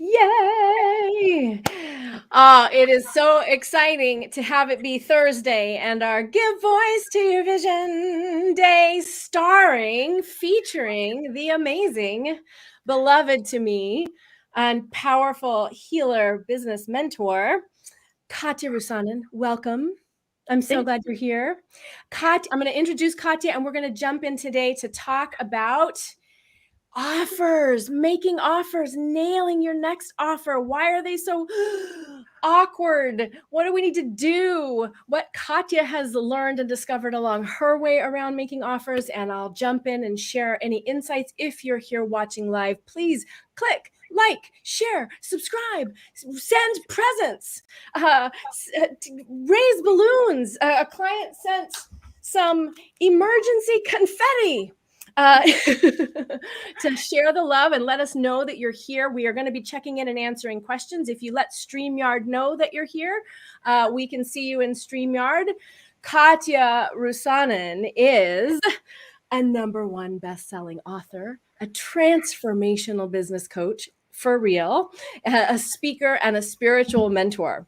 Yay! It is so exciting to have it be Thursday and our Give Voice to Your Vision Day featuring the amazing, beloved to me, and powerful healer business mentor, Katja Rusanen. Welcome. I'm so glad you're here. Katja, I'm going to introduce Katja and we're going to jump in today to talk about offers, making offers, nailing your next offer. Why are they so awkward? What do we need to do? What Katja has learned and discovered along her way around making offers. And I'll jump in and share any insights. If you're here watching live, please click like, share, subscribe, send presents, raise balloons. A client sent some emergency confetti to share the love and let us know that you're here. We are going to be checking in and answering questions. If you let StreamYard know that you're here, we can see you in StreamYard. Katja Rusanen is a #1 best-selling author, a transformational business coach for real, a speaker, and a spiritual mentor.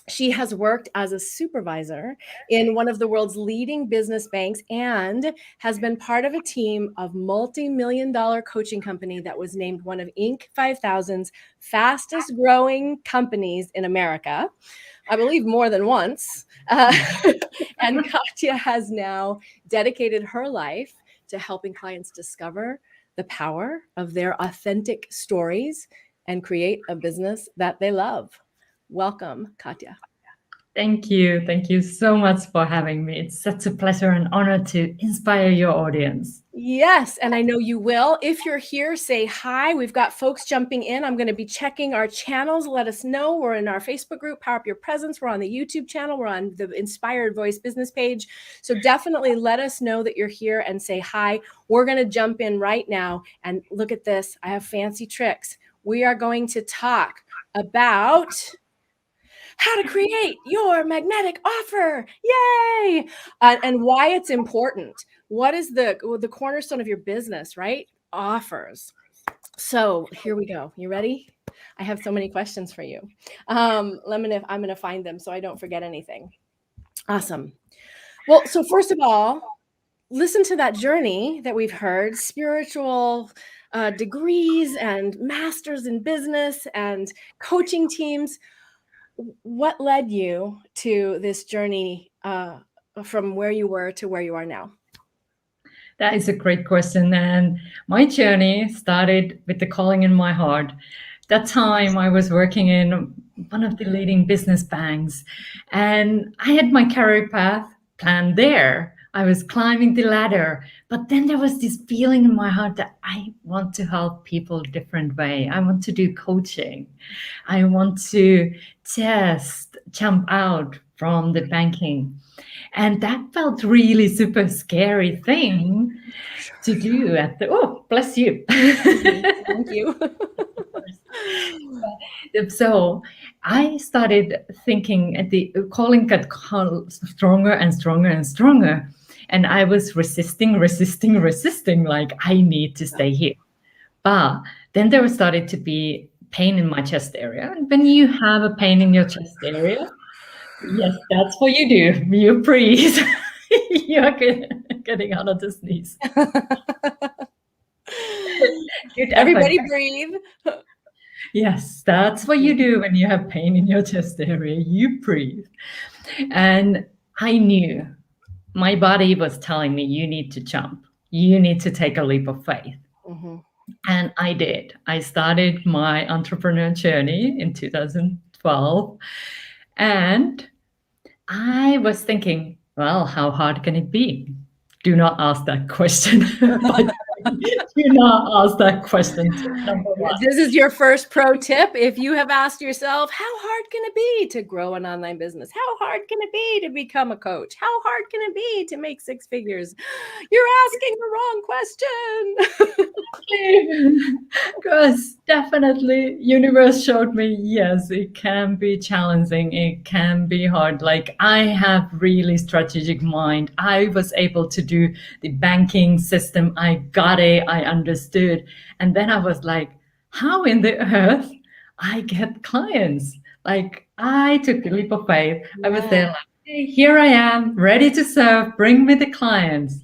She has worked as a supervisor in one of the world's leading business banks and has been part of a team of multi-million-dollar coaching company that was named one of Inc. 5000's fastest growing companies in America, I believe more than once. And Katja has now dedicated her life to helping clients discover the power of their authentic stories and create a business that they love. Welcome, Katja. Thank you. Thank you so much for having me. It's such a pleasure and honor to inspire your audience. Yes, and I know you will. If you're here, say hi. We've got folks jumping in. I'm going to be checking our channels. Let us know. We're in our Facebook group, Power Up Your Presence. We're on the YouTube channel. We're on the Inspired Voice business page. So definitely let us know that you're here and say hi. We're going to jump in right now. And look at this. I have fancy tricks. We are going to talk about how to create your magnetic offer. Yay! And why it's important. What is the cornerstone of your business, right? Offers. So here we go. You ready? I have so many questions for you. I'm going to find them so I don't forget anything. Awesome. Well, so first of all, listen to that journey that we've heard, spiritual degrees and masters in business and coaching teams. What led you to this journey from where you were to where you are now? That is a great question. And my journey started with the calling in my heart. That time I was working in one of the leading business banks, and I had my career path planned there. I was climbing the ladder, but then there was this feeling in my heart that I want to help people a different way. I want to do coaching. I want to just jump out from the banking. And that felt really super scary thing to do at the, oh, bless you. Thank you. So I started thinking at the calling got stronger and stronger and stronger. And I was resisting, like I need to stay here. But then there started to be pain in my chest area. And when you have a pain in your chest area, yes, that's what you do. You breathe. You're getting out of the sneeze. Everybody breathe. Yes, that's what you do when you have pain in your chest area. You breathe. And I knew my body was telling me, you need to jump. You need to take a leap of faith. Mm-hmm. And I did. I started my entrepreneur journey in 2012. And I was thinking, well, how hard can it be? Do not ask that question. Do not ask that question. This is your first pro tip. If you have asked yourself, how hard can it be to grow an online business? How hard can it be to become a coach? How hard can it be to make 6 figures? You're asking the wrong question. Because definitely universe showed me, yes, it can be challenging. It can be hard. Like I have really strategic mind. I was able to do the banking system. I got it. I understood. And then I was like, how in the earth I get clients. Like I took the leap of faith. I was Yeah. there like, hey, here I am, ready to serve. Bring me the clients.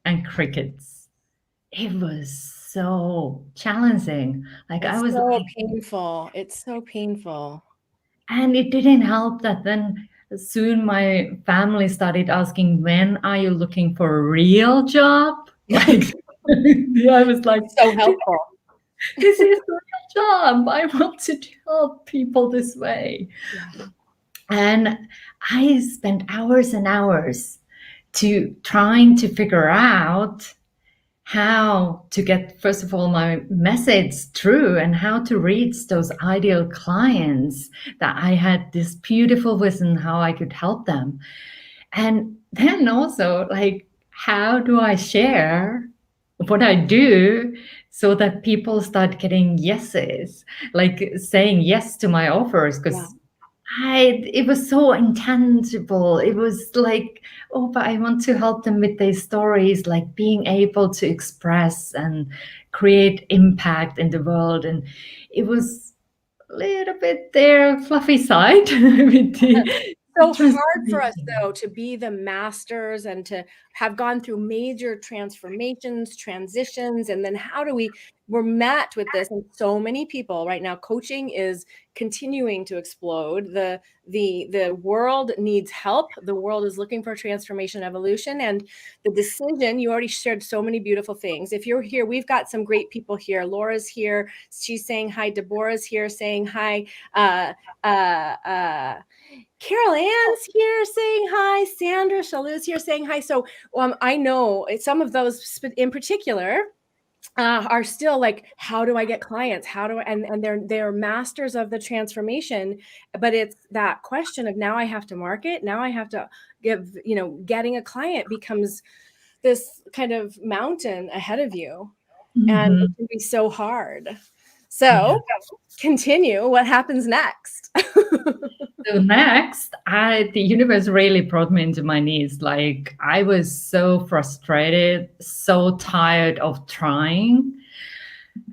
And crickets. It was so challenging. Like I It's was so like, painful. It's so painful. and it didn't help that then soon my family started asking, when are you looking for a real job? Like, yeah, I was like, So helpful. this is a real job. I want to help people this way. Yeah. And I spent hours and hours to trying to figure out how to get, first of all, my message through and how to reach those ideal clients that I had this beautiful vision how I could help them. And then also, like, how do I share what I do so that people start getting yeses, like saying yes to my offers? Yeah. Because it was so intangible. It was like, oh, but I want to help them with their stories, like being able to express and create impact in the world. And it was a little bit their fluffy side with the So hard for us transformation. though to be the masters and to have gone through major transformations, transitions, and then how do we're met with this, and so many people right now. Coaching is continuing to explode. The world needs help. The world is looking for transformation, evolution, and the decision. You already shared so many beautiful things. If you're here, we've got some great people here. Laura's here. She's saying hi. Deborah's here saying hi. Uh, uh, uh, Carol Ann's here saying hi. Sandra Shalou's here saying hi. So I know some of those in particular are still like, how do I get clients? How do I, and they're masters of the transformation, but it's that question of now I have to market. Now I have to give, getting a client becomes this kind of mountain ahead of you. And it Mhm. can be so hard. Yeah. So continue. What happens next? So next, the universe really brought me into my knees. Like I was so frustrated, so tired of trying.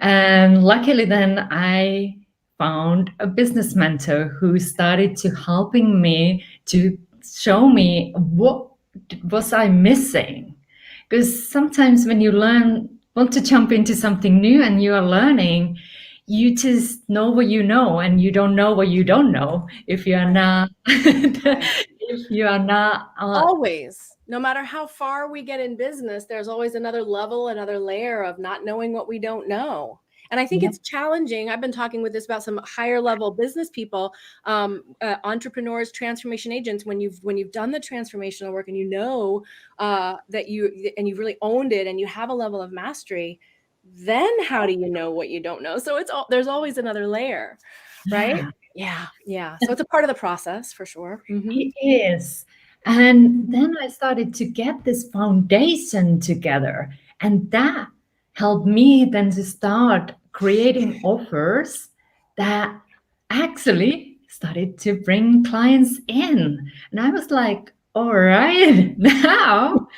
And luckily then I found a business mentor who started to helping me to show me what was I missing. Because sometimes when you want to jump into something new and you are learning, you just know what you know and you don't know what you don't know if you are not Right. if you are not Always, no matter how far we get in business, there's always another level, another layer of not knowing what we don't know. And I think yeah. it's challenging. I've been talking with this about some higher level business people, entrepreneurs, transformation agents. When you've done the transformational work and that you've really owned it and you have a level of mastery, then how do you know what you don't know? So there's always another layer, right? Yeah. Yeah. So it's a part of the process for sure. It is. And then I started to get this foundation together. And that helped me then to start creating offers that actually started to bring clients in. And I was like, all right, now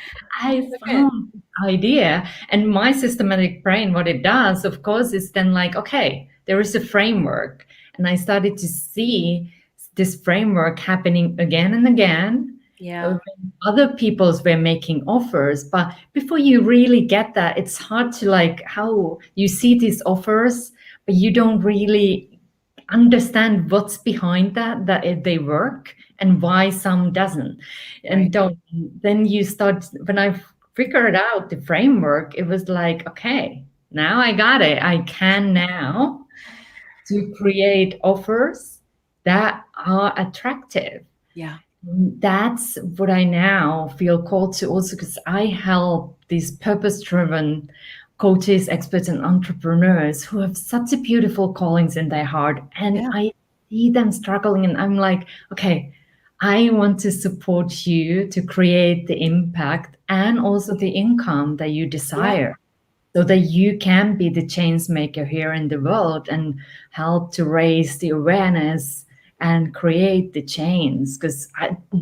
I Okay. found the idea. And my systematic brain, what it does, of course, is then like, okay, there is a framework. And I started to see this framework happening again and again. Yeah. When other people's were making offers, but before you really get that, it's hard to like how you see these offers, but you don't really understand what's behind they work and why some doesn't. And Right. don't then you start when I figured out the framework, it was like, okay, now I got it. I can now to create offers that are attractive. Yeah. That's what I now feel called to also because I help these purpose driven coaches, experts, and entrepreneurs who have such a beautiful callings in their heart. And Yeah. I see them struggling, and I'm like, okay, I want to support you to create the impact and also the income that you Yeah. desire so that you can be the change maker here in the world and help to raise the awareness and create the change because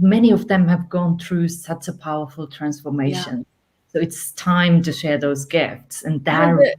many of them have gone through such a powerful Yeah. transformation, so it's time to share those gifts and Well, that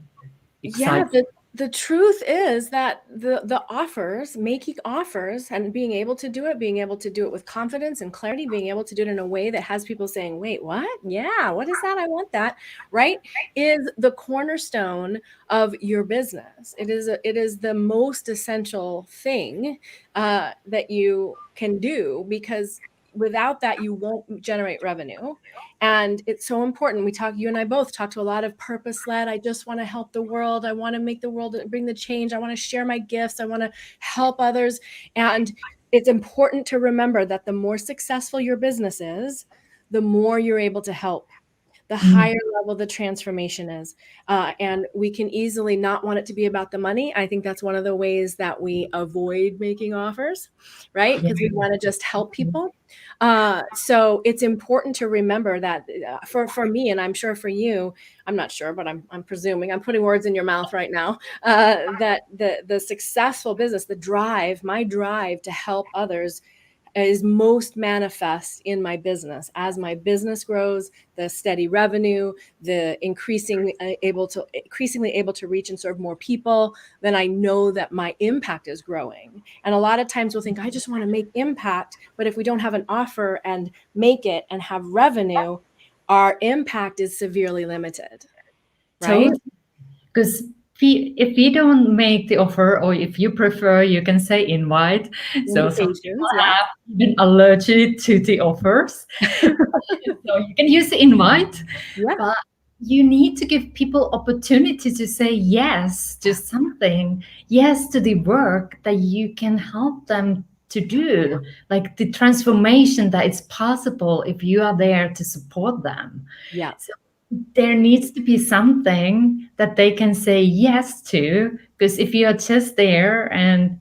yeah, excites me. the truth is that the offers, making offers and being able to do it with confidence and clarity, being able to do it in a way that has people saying, wait, what? Yeah, what is that? I want that, right? Is the cornerstone of your business. It is the most essential thing that you can do, because without that, you won't generate revenue. And it's so important. You and I both talk to a lot of purpose led. I just want to help the world. I want to make the world, bring the change. I want to share my gifts. I want to help others. And it's important to remember that the more successful your business is, the more you're able to help, the Mm, higher level the transformation is. And we can easily not want it to be about the money. I think that's one of the ways that we avoid making offers, right? yeah. Because we want to just help people. So it's important to remember that for me, and I'm sure for you, I'm not sure, but I'm presuming, I'm putting words in your mouth right now, that the successful business, my drive to help others is most manifest in my business. As my business grows, the steady revenue, the increasingly able to reach and serve more people, then I know that my impact is growing. And a lot of times we'll think, I just want to make impact, but if we don't have an offer and make it and have revenue, our impact is severely limited, right? Totally. Because if we don't make the offer, or if you prefer, you can say invite. So some people Invitations, yeah. have even allergic to the offers. So you can use the invite, Yeah. but you need to give people opportunity to say yes to something, yes to the work that you can help them to do, like the transformation that is possible if you are there to support them. Yeah. So there needs to be something that they can say yes to, because if you are just there and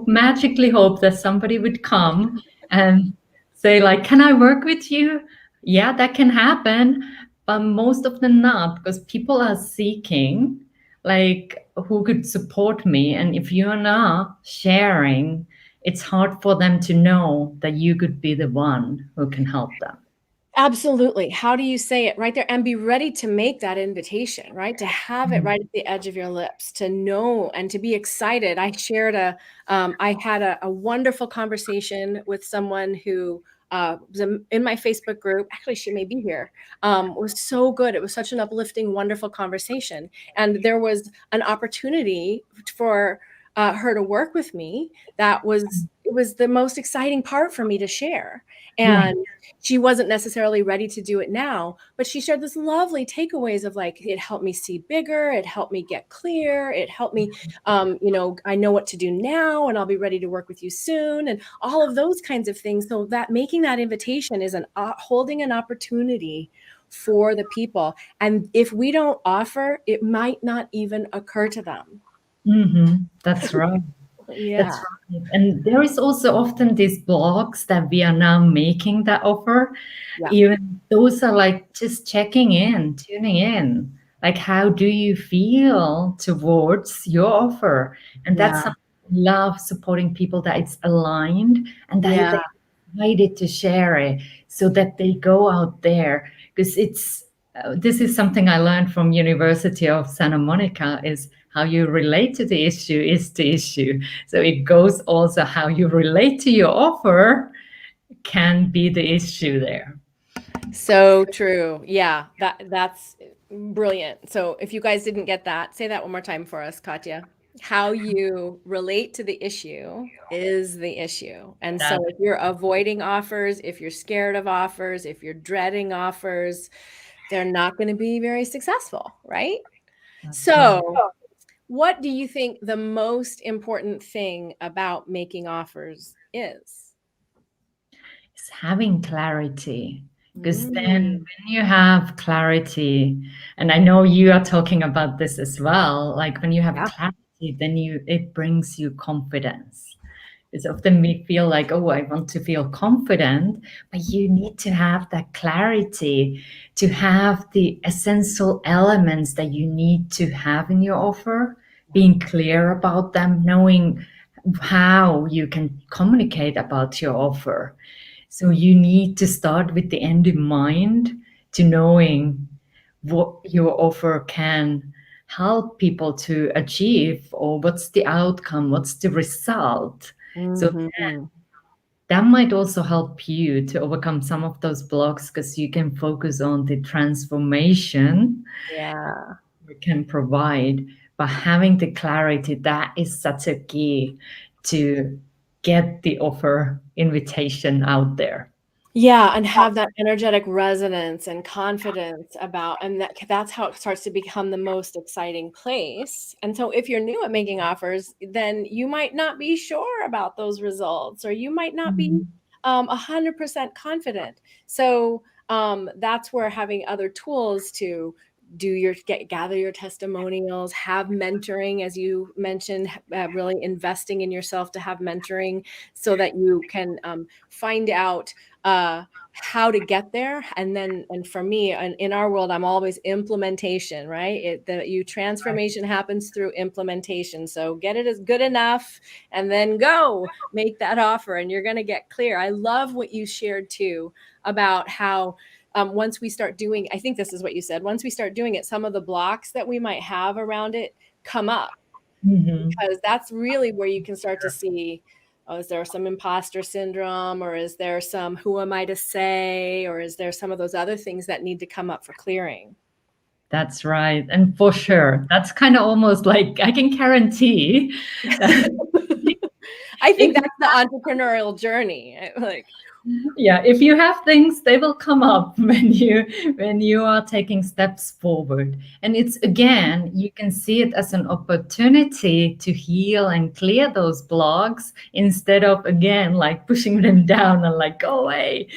magically hope that somebody would come and say like, can I work with you? Yeah, that can happen, but most of them not, because people are seeking like who could support me, and if you're not sharing, it's hard for them to know that you could be the one who can help them. Absolutely. How do you say it right there? And be ready to make that invitation, right? To have it Mm. right at the edge of your lips, to know and to be excited. I had a wonderful conversation with someone who was in my Facebook group. Actually, she may be here. It was so good. It was such an uplifting, wonderful conversation. And there was an opportunity for her to work with me. It was the most exciting part for me to share. Yeah. And she wasn't necessarily ready to do it now, but she shared this lovely takeaways of like, it helped me see bigger, it helped me get clear, it helped me, I know what to do now, and I'll be ready to work with you soon, and all of those kinds of things. So that making that invitation is holding an opportunity for the people. And if we don't offer, it might not even occur to them. That's right. That's Yeah. right. And there is also often these blogs that we are now making that offer. Yeah. Even those are like just checking in, tuning in. Like, how do you feel towards your offer? And that's Yeah. something I love, supporting people that it's aligned and that Yeah. they excited to share it so that they go out there. Because this is something I learned from University of Santa Monica, is how you relate to the issue is the issue. So it goes also how you relate to your offer can be the issue there. So true. Yeah, that's brilliant. So if you guys didn't get that, say that one more time for us, Katja. How you relate to the issue is the issue. And so That, if you're avoiding offers, if you're scared of offers, if you're dreading offers, they're not going to be very successful, right? that's right. So, what do you think the most important thing about making offers is? It's having clarity. Because then, Mm, when you have clarity, and I know you are talking about this as well, like when you have yeah, clarity, then it brings you confidence. It's often we feel like, oh, I want to feel confident, but you need to have that clarity to have the essential elements that you need to have in your offer, being clear about them, knowing how you can communicate about your offer. So you need to start with the end in mind, to knowing what your offer can help people to achieve, or what's the outcome, what's the result. So Mhm. that might also help you to overcome some of those blocks because you can focus on the transformation Yeah. you can provide. But having the clarity, that is such a key to get the offer invitation out there. Yeah, and have that energetic resonance and confidence about, and that's how it starts to become the most exciting place. And so if you're new at making offers, then you might not be sure about those results, or you might not be Mhm. 100% confident. So that's where having other tools to gather your testimonials, have mentoring, as you mentioned, really investing in yourself to have mentoring so that you can find out how to get there. And for me, and in our world, I'm always implementation, right? Transformation happens through implementation. So get it as good enough and then go make that offer and you're going to get clear. I love what you shared too about how once we start doing, I think this is what you said, once we start doing it, some of the blocks that we might have around it come up, Mhm. because that's really where you can start to see, oh, is there some imposter syndrome, or is there some who am I to say, or is there some of those other things that need to come up for clearing? That's right. And for sure, that's kind of almost like I can guarantee that I think if that's the entrepreneurial journey. Like, yeah, if you have things, they will come up when you are taking steps forward. And it's again, you can see it as an opportunity to heal and clear those blocks instead of again like pushing them down and like go away.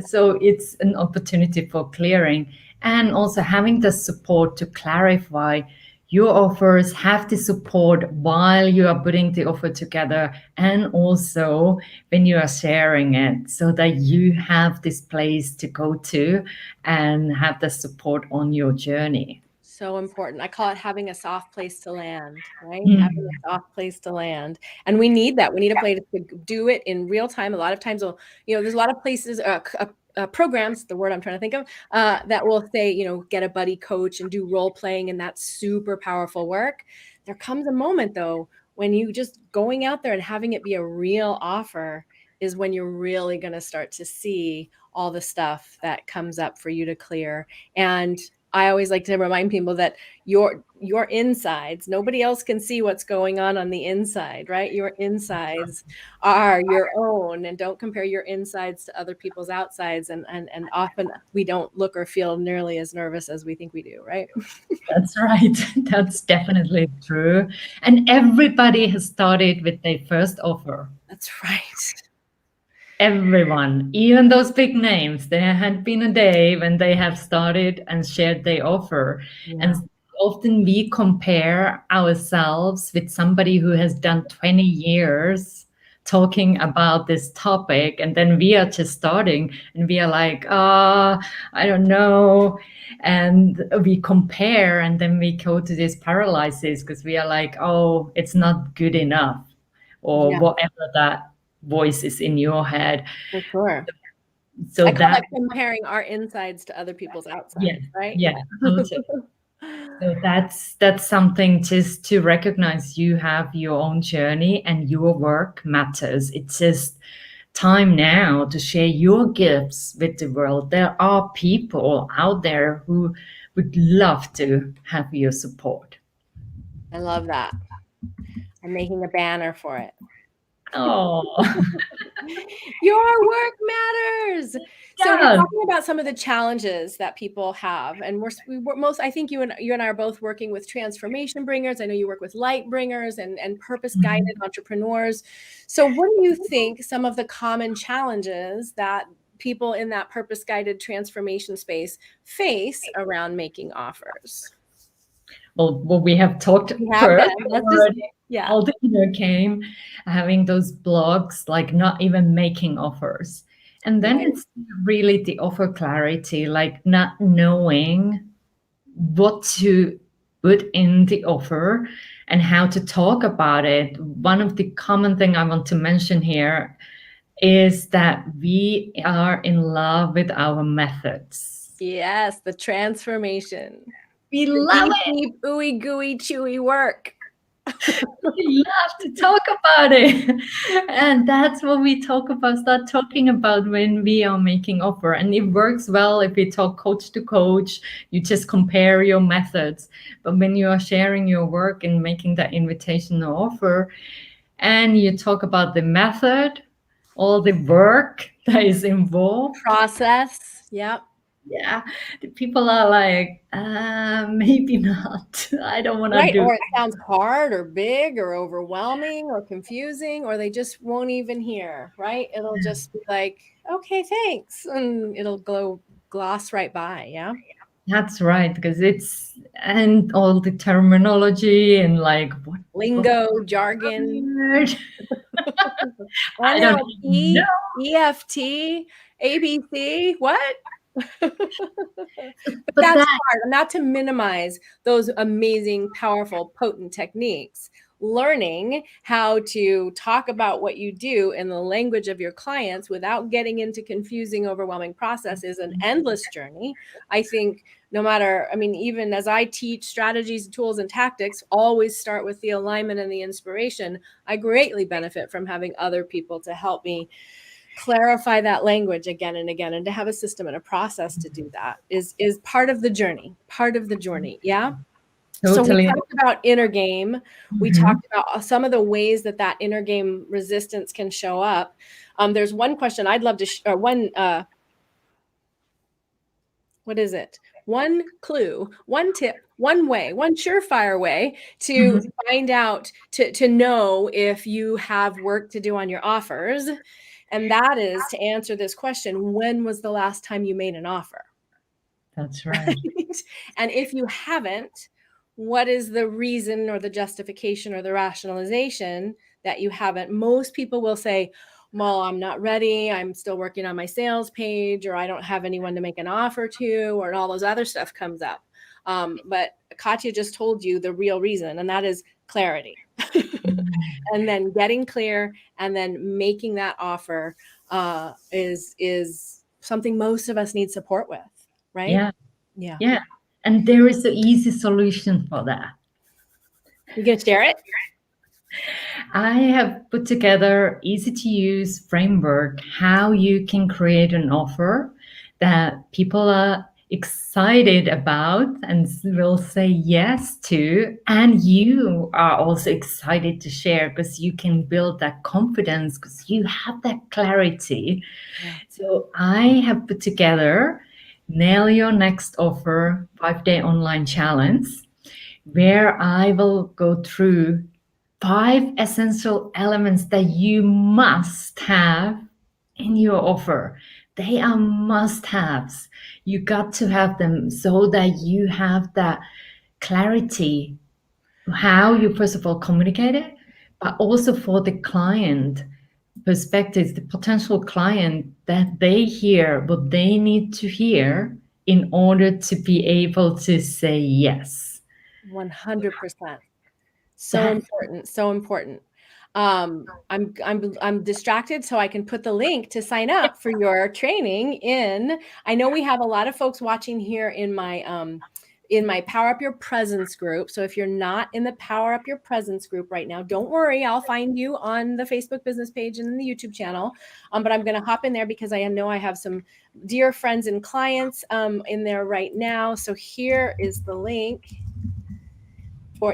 So it's an opportunity for clearing and also having the support to clarify your offers, have the support while you are putting the offer together, and also when you are sharing it, so that you have this place to go to and have the support on your journey. so important. I call it having a soft place to land, right? Having Mm. a soft place to land. And we need that. We need a place to do it in real time. A lot of times, there's a lot of places, programs, the word I'm trying to think of, that will say, get a buddy coach and do role playing. And that's super powerful work. There comes a moment, though, when you just going out there and having it be a real offer is when you're really going to start to see all the stuff that comes up for you to clear. And I always like to remind people that your insides, nobody else can see what's going on the inside, right? Your insides are your own, and don't compare your insides to other people's outsides. And often we don't look or feel nearly as nervous as we think we do, right? That's right. That's definitely true. And everybody has started with their first offer. That's right. Everyone, even those big names, there had been a day when they have started and shared their offer. And Yeah. often we compare ourselves with somebody who has done 20 years talking about this topic. And then we are just starting and we are like, I don't know. And we compare and then we go to this paralysis because we are like, oh, it's not good enough or Yeah, whatever that voice is in your head. for sure. So I call that, that comparing our insides to other people's outsides, yes, right? yeah, totally. So that's something just to recognize you have your own journey and your work matters. It's just time now to share your gifts with the world. There are people out there who would love to have your support. I love that. I'm making a banner for it. Oh, Your work matters. So we're yeah. talking about some of the challenges that people have, and we're most. I think you and I are both working with transformation bringers. I know you work with light bringers and purpose guided Mhm. entrepreneurs. So what do you think some of the common challenges that people in that purpose guided transformation space face around making offers? Well, we have talked We have first been. Let's just, already. yeah. All the inner came having those blocks, like not even making offers. And then Right. it's really the offer clarity, like not knowing what to put in the offer and how to talk about it. One of the common thing I want to mention here is that we are in love with our methods. Yes, the transformation. We The love deep, it. deep, ooey gooey, chewy work. We love to talk about it. And that's what we talk about, start talking about when we are making offer. And it works well if we talk coach to coach, you just compare your methods. But when you are sharing your work and making that invitational offer and you talk about the method, all the work that is involved, Process. Yep. yeah, the people are like, maybe not. I don't want to Right. do. Or it sounds hard or big or overwhelming or confusing, or they just won't even hear, right? It'll just be like, okay, thanks. And it'll gloss right by. Yeah. That's right, because it's and all the terminology and like what Lingo, jargon, word? I don't even NLP, know. EFT, ABC. What? But But that's that hard. Not to minimize those amazing, powerful, potent techniques. Learning how to talk about what you do in the language of your clients without getting into confusing, overwhelming process is an endless journey. I think no matter, I mean, even as I teach strategies, tools, and tactics, always start with the alignment and the inspiration. I greatly benefit from having other people to help me clarify that language again and again, and to have a system and a process to do that is part of the journey, yeah. So we totally. talked about inner game. We Mhm. talked about some of the ways that inner game resistance can show up. There's one question I'd love to what is it? One clue, one tip, one way, one surefire way to Mhm. find out, to know if you have work to do on your offers. And that is to answer this question: when was the last time you made an offer? That's Right? right. And if you haven't, what is the reason or the justification or the rationalization that you haven't? Most people will say, well, I'm not ready. I'm still working on my sales page, or I don't have anyone to make an offer to, or all those other stuff comes up. But Katja just told you the real reason, and that is clarity. And then getting clear and then making that offer is something most of us need support with, right? Yeah, Yeah. yeah. And there is an easy solution for that. You gonna share it? I have put together easy to use framework how you can create an offer that people are excited about and will say yes to, and you are also excited to share because you can build that confidence because you have that clarity. Yeah. So I have put together Nail Your Next Offer 5-day online challenge where I will go through 5 essential elements that you must have in your offer. They are must haves. You got to have them so that you have that clarity how you first of all communicate it, but also for the client perspective, the potential client that they hear what they need to hear in order to be able to say yes. 100%. So That important. So important. I'm distracted, so I can put the link to sign up for your training in. I know we have a lot of folks watching here in my Power Up Your Presence group. So if you're not in the Power Up Your Presence group right now, don't worry. I'll find you on the Facebook business page and the YouTube channel. But I'm going to hop in there because I know I have some dear friends and clients in there right now. So here is the link.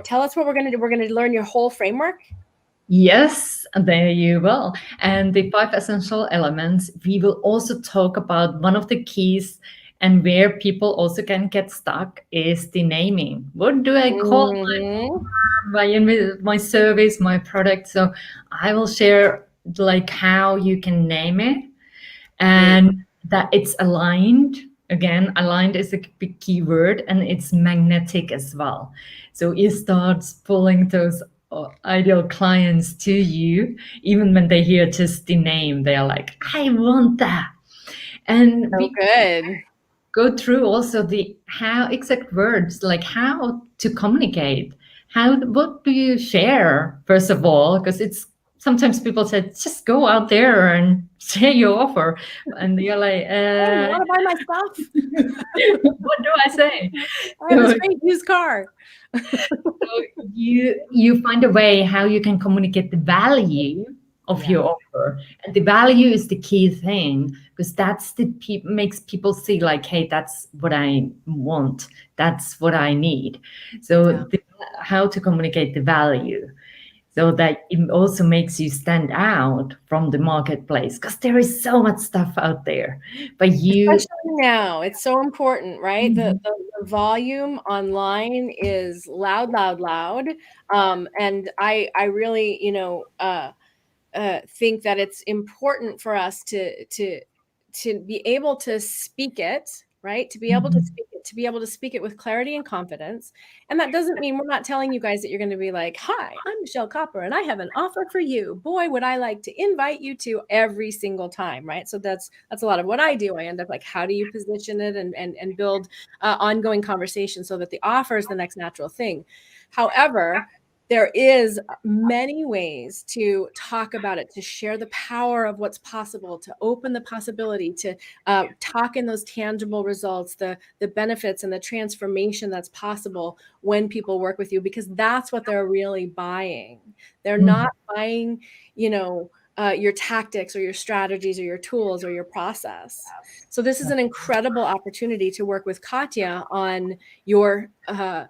Tell us what we're going to do. We're going to learn your whole framework. Yes, there you will. And the 5 essential elements, we will also talk about one of the keys and where people also can get stuck is the naming. What do I call Mm-hmm. my service, my product? So I will share like how you can name it Great. and that it's aligned. Again, aligned is a big keyword and it's magnetic as well. So it starts pulling those ideal clients to you. Even when they hear just the name, they're like, I want that. And So we good. go through also the how exact words, like how to communicate. What do you share, first of all? Because it's sometimes people said, just go out there and say your offer. And you're like, Hey, you want to buy my stuff? what do I say? I have this great used car. So you find a way how you can communicate the value of Yeah. your offer, and the value is the key thing, because that's the makes people see like, hey, that's what I want, that's what I need. So Yeah. how to communicate the value so that it also makes you stand out from the marketplace, because there is so much stuff out there, but you. Especially now, it's so important, right? The, Mhm. the volume online is loud, loud, loud. And I really, think that it's important for us to be able to speak it, right? To be able to Mhm. speak it, to be able to speak it with clarity and confidence. And that doesn't mean we're not telling you guys that you're going to be like, "Hi, I'm Michelle Copper, and I have an offer for you. Boy, would I like to invite you to," every single time, right? So that's a lot of what I do. I end up like, how do you position it and build ongoing conversation so that the offer is the next natural thing. However, there is many ways to talk about it, to share the power of what's possible, to open the possibility, to talk in those tangible results, the benefits and the transformation that's possible when people work with you, because that's what they're really buying. They're Mhm. not buying, your tactics or your strategies or your tools or your process. So this is an incredible opportunity to work with Katja on your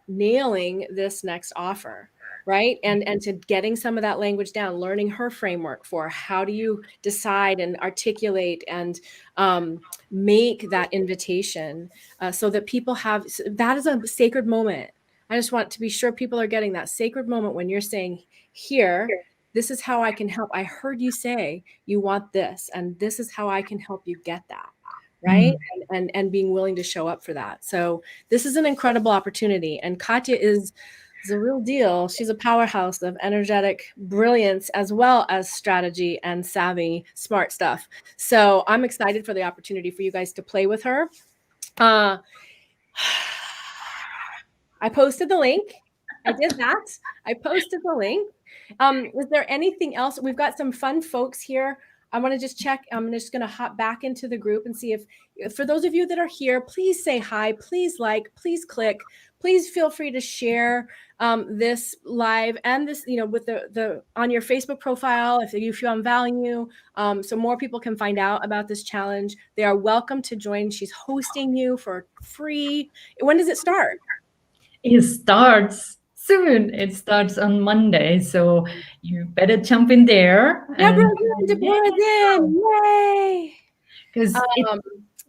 nailing this next offer, right? And to getting some of that language down, learning her framework for how do you decide and articulate and make that invitation so that people have, that is a sacred moment. I just want to be sure people are getting that sacred moment when you're saying, here, this is how I can help. I heard you say you want this, and this is how I can help you get that, right? Mhm. And being willing to show up for that. So this is an incredible opportunity, and Katja is a real deal. She's a powerhouse of energetic brilliance as well as strategy and savvy, smart stuff. So I'm excited for the opportunity for you guys to play with her. Uh, I posted the link. I did that. I posted the link. Is there anything else? We've got some fun folks here. I want to just check. I'm just going to hop back into the group and see if, for those of you that are here, please say hi, please like, please click, please feel free to share this live and this, with the on your Facebook profile if you found value, so more people can find out about this challenge. They are welcome to join. She's hosting you for free. When does it start? It starts soon. It starts on Monday, so you better jump in there and Deborah's in, Deborah's in, yay! because Um,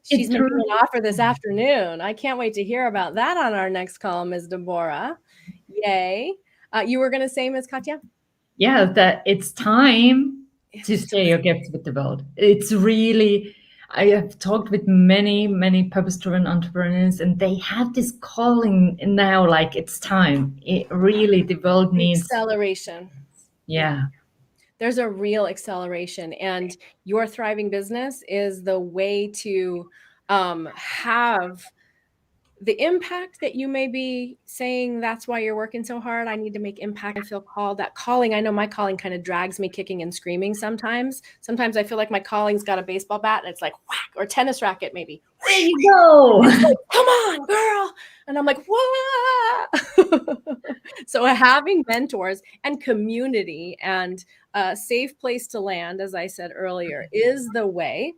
she's it making truly, an offer this afternoon. I can't wait to hear about that on our next call, Ms. Deborah. Yay. You were going to say, Ms. Katja? yeah, that it's time to It's share your gifts with the world. It's really, I have talked with many purpose-driven entrepreneurs, and they have this calling now, like it's time. It really, the world the needs, acceleration. Yeah. yeah. There's a real acceleration, and your thriving business is the way to have the impact that you may be saying. That's why you're working so hard. I need to make impact. I feel called. That calling, I know my calling kind of drags me kicking and screaming sometimes. Sometimes I feel like my calling's got a baseball bat and it's like whack, or tennis racket maybe. There you go. It's like, come on, girl. And I'm like, what? So having mentors and community and a safe place to land, as I said earlier, is the way.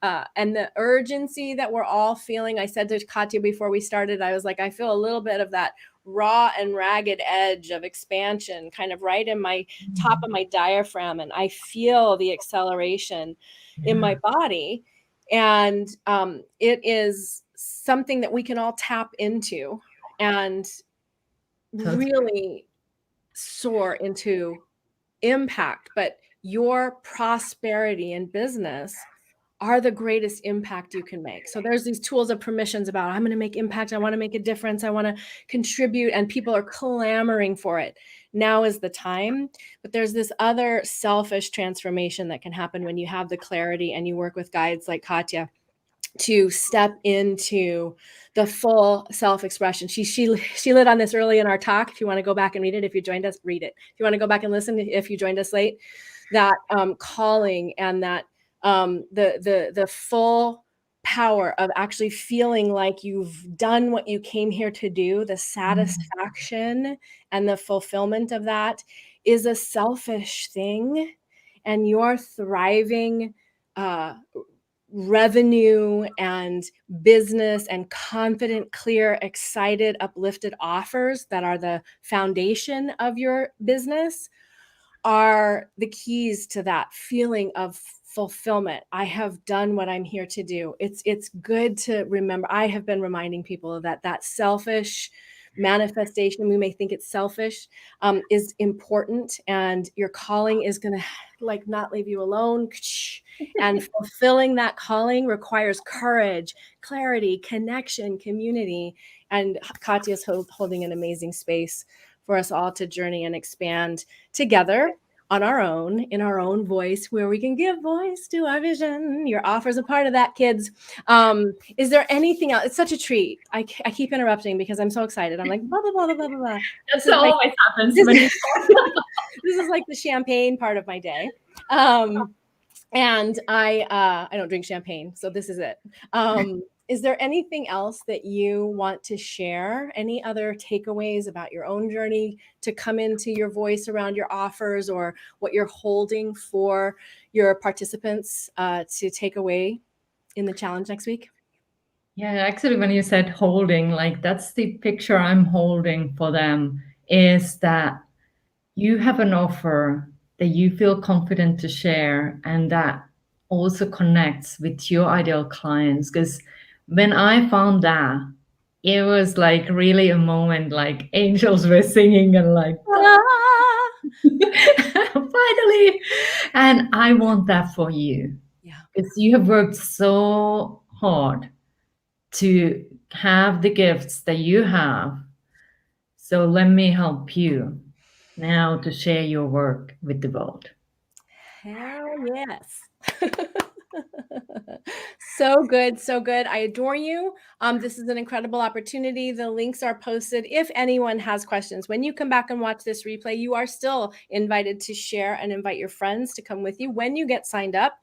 And the urgency that we're all feeling. I said to Katja before we started, I was like, I feel a little bit of that raw and ragged edge of expansion kind of right in my top of my diaphragm. And I feel the acceleration in my body. And it is something that we can all tap into and Totally. really soar into impact. But your prosperity in business are the greatest impact you can make. So there's these tools of permissions about, I'm going to make impact. I want to make a difference. I want to contribute. And people are clamoring for it. Now is the time. But there's this other selfish transformation that can happen when you have the clarity and you work with guides like Katja to step into the full self-expression. She lit on this early in our talk. If you want to go back and read it, if you joined us, read it. If you want to go back and listen, if you joined us late, that calling and that the full power of actually feeling like you've done what you came here to do, the satisfaction and the fulfillment of that is a selfish thing, and your thriving revenue and business and confident, clear, excited, uplifted offers that are the foundation of your business are the keys to that feeling of fulfillment. I have done what I'm here to do. It's good to remember. I have been reminding people of that selfish manifestation, we may think it's selfish, is important, and your calling is going to like not leave you alone. And fulfilling that calling requires courage, clarity, connection, community. And Katja's holding an amazing space for us all to journey and expand together on our own, in our own voice, where we can give voice to our vision. Your offer's a part of that, kids. Is there anything else? It's such a treat. I keep interrupting because I'm so excited. I'm like, blah, blah, blah, blah, blah, blah. That's always happens. This is like the champagne part of my day. And I don't drink champagne, so this is it. Is there anything else that you want to share? Any other takeaways about your own journey to come into your voice around your offers, or what you're holding for your participants to take away in the challenge next week? Yeah, actually, when you said holding, like that's the picture I'm holding for them, is that you have an offer that you feel confident to share, and that also connects with your ideal clients. Because when I found that, it was like really a moment, like angels were singing and like, finally. And I want that for you. Yeah. Because you have worked so hard to have the gifts that you have. So let me help you now to share your work with the world. Hell yes. So good, so good. I adore you. This is an incredible opportunity. The links are posted. If anyone has questions, when you come back and watch this replay, you are still invited to share and invite your friends to come with you. When you get signed up,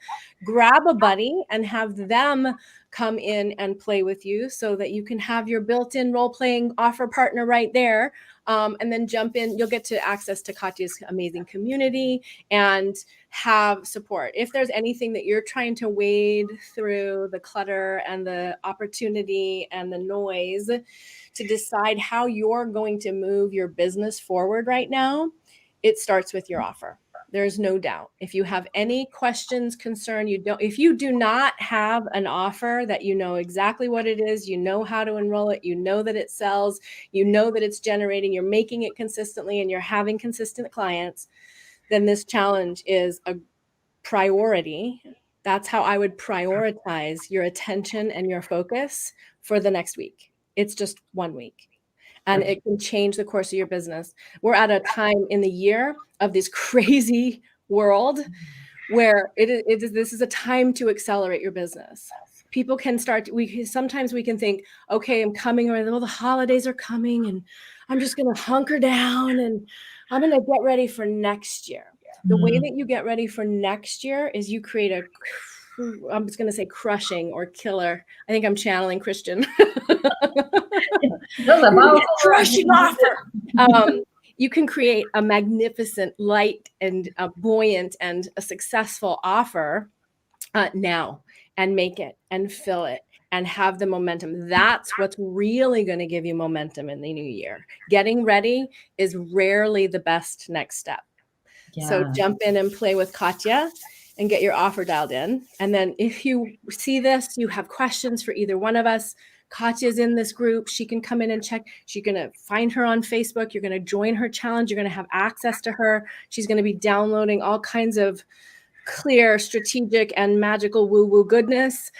grab a buddy and have them come in and play with you, so that you can have your built-in role-playing offer partner right there. And then jump in. You'll get to access to Katja's amazing community and have support. If there's anything that you're trying to wade through the clutter and the opportunity and the noise to decide how you're going to move your business forward right now, it starts with your offer. There's no doubt. If you have any questions, concern, if you do not have an offer that you know exactly what it is, you know how to enroll it, you know that it sells, you know that it's generating, you're making it consistently, and you're having consistent clients, then this challenge is a priority. That's how I would prioritize your attention and your focus for the next week. It's just 1 week, and it can change the course of your business. We're at a time in the year of this crazy world where this is a time to accelerate your business. People can start, sometimes we can think, okay, I'm coming, or the holidays are coming, and I'm just going to hunker down and I'm going to get ready for next year. The way that you get ready for next year is you create I'm just going to say crushing or killer. I think I'm channeling Christian. Crushing offer. You can create a magnificent, light, and a buoyant and a successful offer now, and make it and fill it and have the momentum. That's what's really going to give you momentum in the new year. Getting ready is rarely the best next step. Yeah. So jump in and play with Katja and get your offer dialed in. And then if you see this, you have questions for either one of us, Katja's in this group. She can come in and check. She's going to find her on Facebook. You're going to join her challenge. You're going to have access to her. She's going to be downloading all kinds of clear, strategic, and magical woo-woo goodness.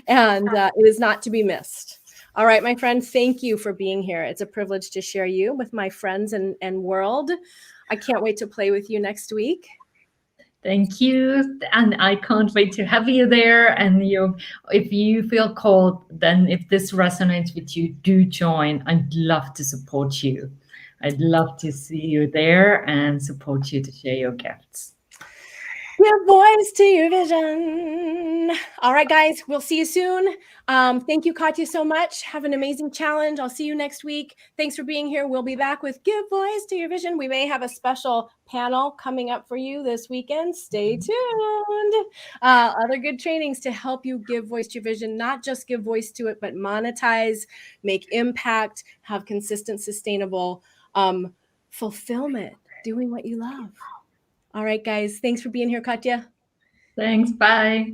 And it is not to be missed. All right, my friend, thank you for being here. It's a privilege to share you with my friends and world. I can't wait to play with you next week. Thank you. And I can't wait to have you there. And if you feel called, then if this resonates with you, do join. I'd love to support you. I'd love to see you there and support you to share your gifts. Give voice to your vision. All right, guys, we'll see you soon. Thank you, Katja, so much. Have an amazing challenge. I'll see you next week. Thanks for being here. We'll be back with Give Voice to Your Vision. We may have a special panel coming up for you this weekend. Stay tuned. Other good trainings to help you give voice to your vision, not just give voice to it, but monetize, make impact, have consistent, sustainable fulfillment, doing what you love. All right, guys. Thanks for being here, Katja. Thanks. Bye.